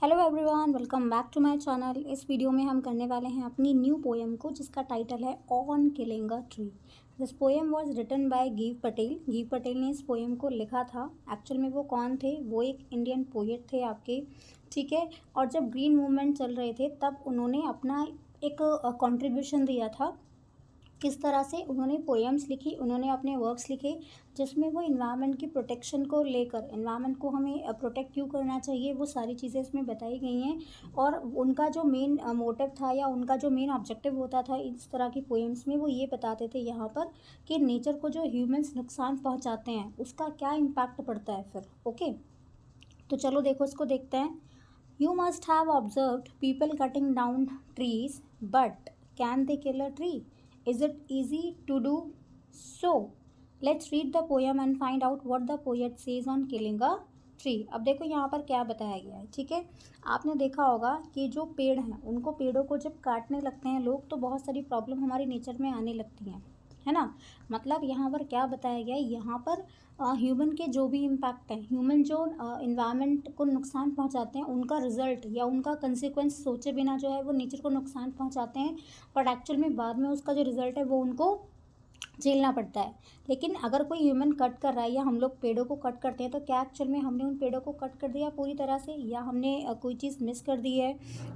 Hello everyone, welcome back to my channel. इस video में हम करने वाले हैं अपनी न्यू पोएम को, जिसका टाइटल है on killing a tree. This poem was written by Gieve Patel. Gieve Patel ने इस पोएम को लिखा था। एक्चुअल में वो कौन थे? वो एक इंडियन पोएट थे आपके, ठीक है। और जब ग्रीन मूवमेंट चल रहे थे तब उन्होंने अपना एक कंट्रीब्यूशन दिया था। किस तरह से उन्होंने पोएम्स लिखी, उन्होंने अपने वर्क्स लिखे, जिसमें वो इन्वायरमेंट की प्रोटेक्शन को लेकर, इन्वायरमेंट को हमें प्रोटेक्ट क्यों करना चाहिए, वो सारी चीज़ें इसमें बताई गई हैं। और उनका जो मेन मोटिव था या उनका जो मेन ऑब्जेक्टिव होता था इस तरह की पोएम्स में, वो ये बताते थे यहाँ पर कि नेचर को जो ह्यूमंस नुकसान पहुँचाते हैं उसका क्या इम्पैक्ट पड़ता है फिर। ओके, तो चलो देखो, इसको देखते हैं। You must have observed people cutting down trees, but can they kill a tree? Is it easy to do so? Let's read the poem and find out what the poet says on killing a tree. अब देखो यहाँ पर क्या बताया गया है, ठीक है। आपने देखा होगा कि जो पेड़ हैं, उनको, पेड़ों को जब काटने लगते हैं लोग तो बहुत सारी प्रॉब्लम हमारी नेचर में आने लगती हैं, है ना। मतलब यहाँ पर क्या बताया गया है, यहाँ पर ह्यूमन के जो भी इम्पैक्ट है, ह्यूमन जो इन्वायरमेंट को नुकसान पहुँचाते हैं, उनका रिजल्ट या उनका कंसिक्वेंस सोचे बिना जो है वो नेचर को नुकसान पहुँचाते हैं। बट एक्चुअल में बाद में उसका जो रिजल्ट है वो उनको झेलना पड़ता है। लेकिन अगर कोई ह्यूमन कट कर रहा है या हम लोग पेड़ों को कट करते हैं, तो क्या एक्चुअल में हमने उन पेड़ों को कट कर दिया पूरी तरह से, या हमने कोई चीज़ मिस कर दी है?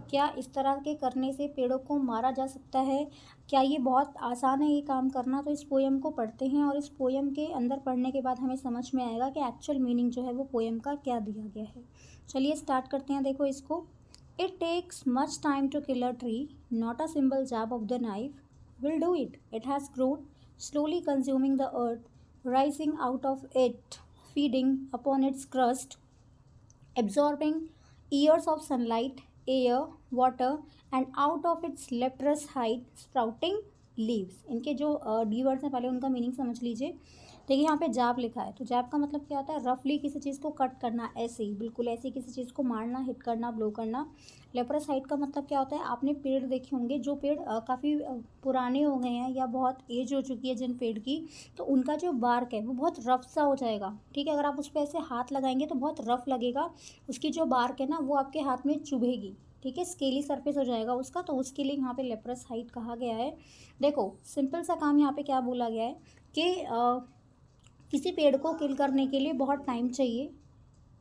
क्या इस तरह के करने से पेड़ों को मारा जा सकता है? क्या ये बहुत आसान है ये काम करना? तो इस पोएम को पढ़ते हैं और इस पोएम के अंदर पढ़ने के बाद हमें समझ में आएगा कि एक्चुअल मीनिंग जो है वो पोएम का क्या दिया गया है। चलिए स्टार्ट करते हैं। देखो इसको। It takes much time to kill a tree, not a simple jab of the knife will do it. It has grown, slowly consuming the earth, rising out of it, feeding upon its crust, absorbing years of sunlight, air, water, and out of its leprous hide sprouting leaves. इनके जो D words हैं पहले उनका meaning समझ लीजिए। देखिए यहाँ पे जैब लिखा है, तो जैब का मतलब क्या होता है? रफली किसी चीज़ को कट करना, ऐसे ही, बिल्कुल ऐसे ही किसी चीज़ को मारना, हिट करना, ब्लो करना। लेप्रस हाइट का मतलब क्या होता है? आपने पेड़ देखे होंगे, जो पेड़ काफ़ी पुराने हो गए हैं या बहुत एज हो चुकी है जिन पेड़ की, तो उनका जो बार्क है वो बहुत रफ सा हो जाएगा, ठीक है। अगर आप उस पर ऐसे हाथ लगाएंगे तो बहुत रफ लगेगा, उसकी जो बार्क है ना वो आपके हाथ में चुभेगी, ठीक है, स्केली सरफेस हो जाएगा उसका। तो उसके लिए यहाँ पे लेप्रस हाइट कहा गया है। देखो सिंपल सा काम यहाँ पे क्या बोला गया है कि किसी पेड़ को किल करने के लिए बहुत टाइम चाहिए,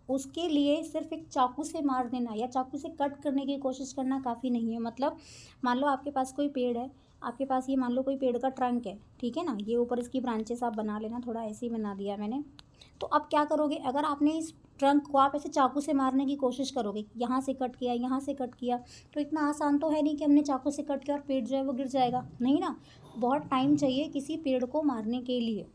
उसके लिए सिर्फ एक चाकू से मार देना या चाकू से कट करने की कोशिश करना काफ़ी नहीं है। मतलब मान लो आपके पास कोई पेड़ है, आपके पास ये मान लो कोई पेड़ का ट्रंक है, ठीक है ना, ये ऊपर इसकी ब्रांचेस आप बना लेना, थोड़ा ऐसे ही बना दिया मैंने। तो अब क्या करोगे, अगर आपने इस ट्रंक को आप ऐसे चाकू से मारने की कोशिश करोगे, यहाँ से कट किया, यहाँ से कट किया, तो इतना आसान तो है नहीं कि हमने चाकू से कट किया और पेड़ जो है वो गिर जाएगा, नहीं ना। बहुत टाइम चाहिए किसी पेड़ को मारने के लिए,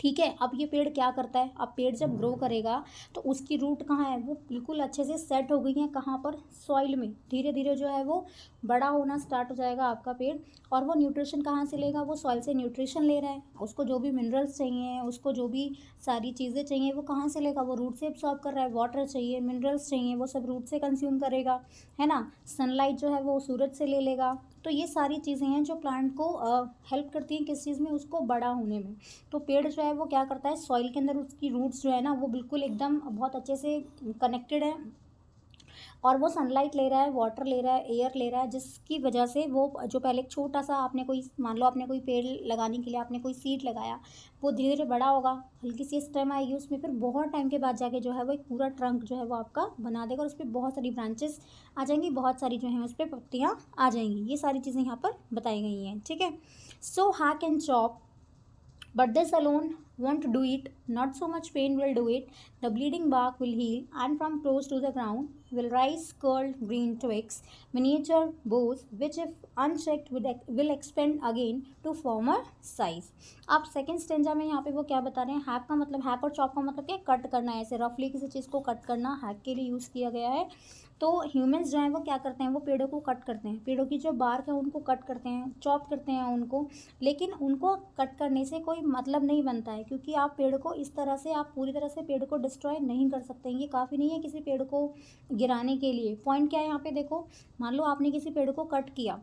ठीक है। अब ये पेड़ क्या करता है, अब पेड़ जब ग्रो करेगा तो उसकी रूट कहाँ है, वो बिल्कुल अच्छे से सेट हो गई है, कहाँ पर? सॉइल में। धीरे धीरे जो है वो बड़ा होना स्टार्ट हो जाएगा आपका पेड़। और वो न्यूट्रिशन कहाँ से लेगा? वो सॉइल से न्यूट्रिशन ले रहा है, उसको जो भी मिनरल्स चाहिए, उसको जो भी सारी चीज़ें चाहिए वो कहाँ से लेगा? वो रूट से एब्सॉर्ब कर रहा है। वाटर चाहिए, मिनरल्स चाहिए, वो सब रूट से कंज्यूम करेगा, है ना। सनलाइट जो है वो सूरज से ले लेगा। तो ये सारी चीज़ें हैं जो प्लांट को हेल्प करती हैं किस चीज़ में? उसको बड़ा होने में। तो पेड़ जो है वो क्या करता है, सॉइल के अंदर उसकी रूट्स जो है ना वो बिल्कुल एकदम बहुत अच्छे से कनेक्टेड है, और वो सनलाइट ले रहा है, वाटर ले रहा है, एयर ले रहा है, जिसकी वजह से वो जो पहले एक छोटा सा, आपने कोई, मान लो आपने कोई पेड़ लगाने के लिए आपने कोई सीड लगाया, वो धीरे धीरे बड़ा होगा, हल्की सी स्टेम आएगी उसमें, फिर बहुत टाइम के बाद जाके जो है वो एक पूरा ट्रंक जो है वो आपका बना देगा, और उस पर बहुत सारी ब्रांचेस आ जाएंगी, बहुत सारी जो है उस पर पत्तियाँ आ जाएंगी। ये सारी चीज़ें यहाँ पर बताई गई हैं, ठीक है। So hack and chop, but this alone won't do it. Not so much pain will do it. The bleeding bark will heal, and from close to the ground will rise curled green twigs, miniature boughs, which if unchecked will expand again to form a size. आप second stanza में यहाँ पे वो क्या बता रहे हैं? Hack का मतलब, हैक और चॉप का मतलब क्या? कट करना है, ऐसे रफली किसी चीज़ को कट करना हैक के लिए यूज़ किया गया है। तो ह्यूमंस जो हैं वो क्या करते हैं, वो पेड़ों को कट करते हैं, पेड़ों की जो बार्क है उनको कट करते हैं, चॉप करते हैं उनको। लेकिन उनको कट करने से कोई मतलब नहीं बनता है, क्योंकि आप पेड़ को इस तरह से, आप पूरी तरह से पेड़ को डिस्ट्रॉय नहीं कर सकते। ये काफ़ी नहीं है किसी पेड़ को गिराने के लिए। पॉइंट क्या है यहाँ पे देखो, मान लो आपने किसी पेड़ को कट किया,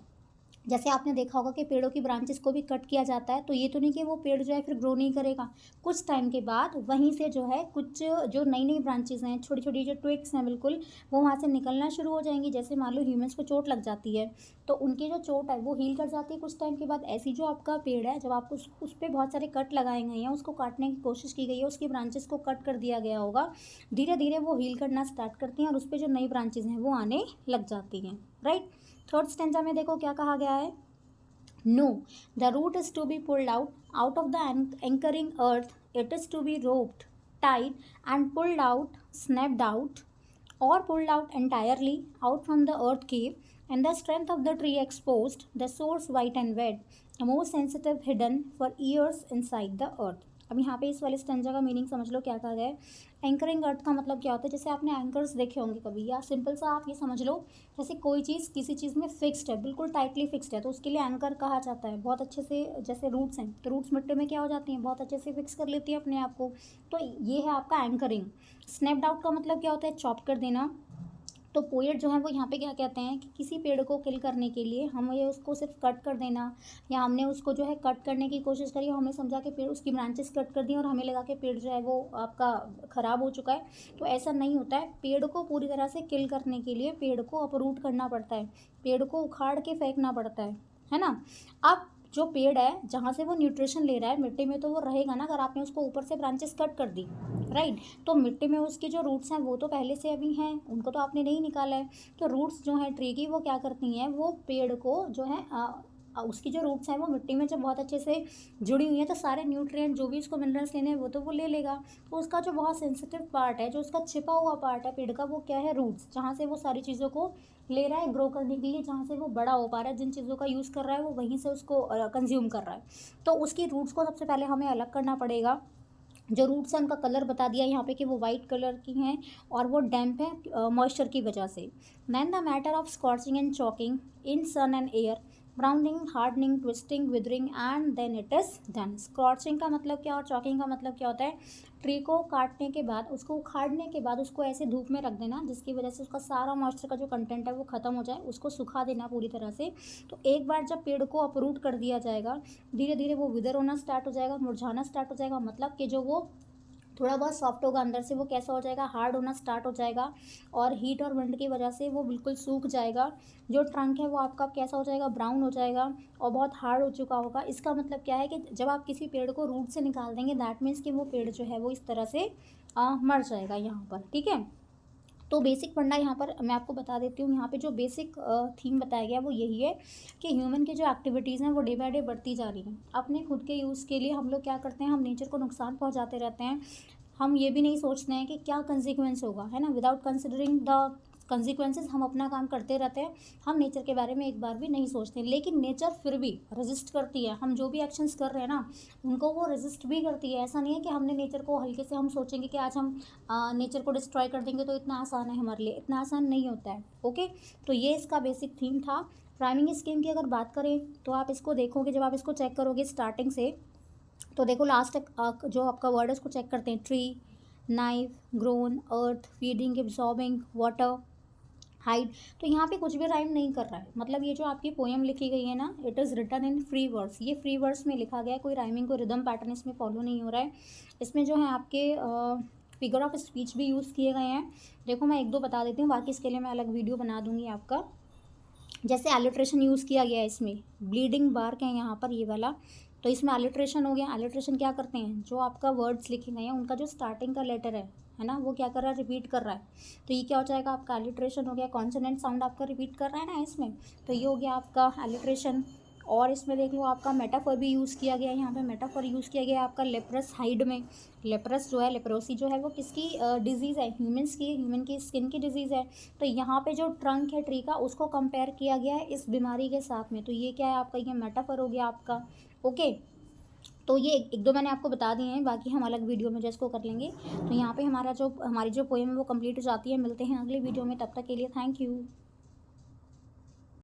जैसे आपने देखा होगा कि पेड़ों की ब्रांचेस को भी कट किया जाता है, तो ये तो नहीं कि वो पेड़ जो है फिर ग्रो नहीं करेगा। कुछ टाइम के बाद वहीं से जो है कुछ जो नई नई ब्रांचेस हैं, छोटी छोटी जो ट्विग्स हैं बिल्कुल, वो वहाँ से निकलना शुरू हो जाएंगी। जैसे मान लो ह्यूमन्स को चोट लग जाती है, तो उनकी जो चोट है वो हील कर जाती है कुछ टाइम के बाद। ऐसी जो आपका पेड़ है, जब आपको उस पर बहुत सारे कट लगाए गए हैं, उसको काटने की कोशिश की गई है, उसकी ब्रांचेस को कट कर दिया गया होगा, धीरे धीरे वो हील करना स्टार्ट करती हैं और उस पर जो नई ब्रांचेज हैं वो आने लग जाती हैं, राइट। थर्ड स्टेंजा में देखो क्या कहा गया है। No, the root is to be pulled out of the anchoring earth. It is to be roped, tied, and pulled out, snapped out, or pulled out entirely out from the earth cave, and the strength of the tree exposed, the source white and wet, the most sensitive hidden for years inside the earth. अब यहाँ पे इस वाले stanza का meaning समझ लो क्या कहा गया है। एंकरिंग अर्थ का मतलब क्या होता है, जैसे आपने एंकर्स देखे होंगे कभी, या सिंपल सा आप ये समझ लो, जैसे कोई चीज़ किसी चीज़ में फिक्स्ड है, बिल्कुल टाइटली फिक्स्ड है, तो उसके लिए एंकर कहा जाता है। बहुत अच्छे से, जैसे रूट्स हैं, तो रूट्स मिट्टी में क्या हो जाती हैं, बहुत अच्छे से फिक्स कर लेती है अपने आप को, तो ये है आपका एंकरिंग। स्नैप्ड आउट का मतलब क्या होता है, चॉप कर देना। तो पोएट जो है वो यहाँ पे क्या कहते हैं कि किसी पेड़ को किल करने के लिए हमें उसको सिर्फ कट कर देना, या हमने उसको जो है कट करने की कोशिश करी, हमने समझा कि पेड़, उसकी ब्रांचेस कट कर दी और हमें लगा कि पेड़ जो है वो आपका ख़राब हो चुका है। तो ऐसा नहीं होता है। पेड़ को पूरी तरह से किल करने के लिए पेड़ को अपरूट करना पड़ता है, पेड़ को उखाड़ के फेंकना पड़ता है ना। अब जो पेड़ है जहाँ से वो न्यूट्रिशन ले रहा है मिट्टी में, तो वो रहेगा ना अगर आपने उसको ऊपर से ब्रांचेस कट कर दी, राइट। तो मिट्टी में उसके जो रूट्स हैं वो तो पहले से अभी हैं, उनको तो आपने नहीं निकाला है। तो रूट्स जो हैं ट्री की, वो क्या करती हैं, वो पेड़ को जो है उसकी जो रूट्स हैं वो मिट्टी में जब बहुत अच्छे से जुड़ी हुई हैं, तो सारे न्यूट्रिएंट जो भी उसको मिनरल्स लेने हैं वो तो वो ले लेगा। तो उसका जो बहुत सेंसिटिव पार्ट है, जो उसका छिपा हुआ पार्ट है पेड़ का, वो क्या है, रूट्स, जहाँ से वो सारी चीज़ों को ले रहा है ग्रो करने के लिए, जहाँ से वो बड़ा हो पा रहा है, जिन चीज़ों का यूज़ कर रहा है वो वहीं से उसको कंज्यूम कर रहा है। तो उसकी रूट्स को सबसे पहले हमें अलग करना पड़ेगा। जो रूट्स हैं उनका कलर बता दिया यहाँ पे कि वो वाइट कलर की हैं और वो डैम्प है मॉइस्चर की वजह से। Then the matter of scorching and choking in sun and air, browning, hardening, twisting, withering, and then it is done. Scorching का मतलब क्या और चॉकिंग का मतलब क्या होता है, ट्री को काटने के बाद, उसको उखाड़ने के बाद उसको ऐसे धूप में रख देना जिसकी वजह से उसका सारा मॉइस्चर का जो कंटेंट है वो ख़त्म हो जाए, उसको सुखा देना पूरी तरह से। तो एक बार जब पेड़ को अपरूट कर दिया जाएगा, धीरे धीरे वो विदर होना स्टार्ट हो जाएगा, मुरझाना स्टार्ट हो जाएगा, मतलब कि जो वो थोड़ा बहुत सॉफ्ट होगा अंदर से, वो कैसा हो जाएगा, हार्ड होना स्टार्ट हो जाएगा, और हीट और विंड की वजह से वो बिल्कुल सूख जाएगा। जो ट्रंक है वो आपका कैसा हो जाएगा, ब्राउन हो जाएगा और बहुत हार्ड हो चुका होगा। इसका मतलब क्या है कि जब आप किसी पेड़ को रूट से निकाल देंगे, दैट मीन्स कि वो पेड़ जो है वो इस तरह से मर जाएगा यहाँ पर, ठीक है। तो बेसिक फंडा यहाँ पर मैं आपको बता देती हूँ। यहाँ पे जो बेसिक थीम बताया गया वो यही है कि ह्यूमन की जो एक्टिविटीज़ हैं वो डे बाय डे बढ़ती जा रही हैं। अपने खुद के यूज़ के लिए हम लोग क्या करते हैं, हम नेचर को नुकसान पहुँचाते रहते हैं। हम ये भी नहीं सोचते हैं कि क्या कंसिक्वेंस होगा, है ना। विदाउट कंसिडरिंग द कंसिक्वेंसेस हम अपना काम करते रहते हैं। हम नेचर के बारे में एक बार भी नहीं सोचते, लेकिन नेचर फिर भी रेजिस्ट करती है। हम जो भी एक्शंस कर रहे हैं ना, उनको वो रेजिस्ट भी करती है। ऐसा नहीं है कि हमने नेचर को हल्के से हम सोचेंगे कि आज हम नेचर को डिस्ट्रॉय कर देंगे तो इतना आसान है हमारे लिए, इतना आसान नहीं होता है। ओके, तो ये इसका बेसिक थीम था। प्राइमिंग स्कीम की अगर बात करें तो आप इसको देखोगे, जब आप इसको चेक करोगे स्टार्टिंग से, तो देखो लास्ट तक जो आपका वर्ड है उसको चेक करते हैं। ट्री, नाइफ, ग्रोन, अर्थ, फीडिंग, एब्जॉर्बिंग, वाटर, हाइड। तो यहाँ पे कुछ भी राइम नहीं कर रहा है। मतलब ये जो आपकी पोएम लिखी गई है ना, it is written in free words, ये फ्री वर्ड्स में लिखा गया है। कोई राइमिंग, कोई रिदम पैटर्न इसमें फॉलो नहीं हो रहा है। इसमें जो है आपके फिगर ऑफ स्पीच भी यूज़ किए गए हैं। देखो मैं एक दो बता देती हूँ, बाकी इसके लिए मैं अलग वीडियो बना दूँगी आपका। जैसे एलिट्रेशन यूज़ किया गया है इसमें, ब्लीडिंग बार्क है यहाँ पर ये वाला, तो इसमें एलिट्रेशन हो गया। एलिट्रेशन क्या करते हैं, जो आपका वर्ड्स लिखे गए हैं उनका जो स्टार्टिंग का लेटर है ना, वो क्या कर रहा है, रिपीट कर रहा है। तो ये क्या हो जाएगा आपका, एलिट्रेशन हो गया। कॉन्सोनेंट साउंड आपका रिपीट कर रहा है ना इसमें, तो ये हो गया आपका एलिट्रेशन। और इसमें देख लो आपका मेटाफर भी यूज़ किया गया है। यहाँ पे मेटाफर यूज़ किया गया है आपका लेप्रस हाइड में। लेप्रस जो है, लेप्रोसी जो है वो किसकी डिजीज़ है, ह्यूमन्स की, ह्यूमन की स्किन की डिजीज़ है। तो यहाँ पे जो ट्रंक है ट्री का, उसको कंपेयर किया गया है इस बीमारी के साथ में। तो ये क्या है आपका, ये मेटाफर हो गया आपका। ओके, तो ये एक दो मैंने आपको बता दिए हैं, बाकी हम अलग वीडियो में जो इसको कर लेंगे। तो यहाँ पे हमारी जो पोएम है वो कंप्लीट हो जाती है। मिलते हैं अगले वीडियो में, तब तक के लिए थैंक यू।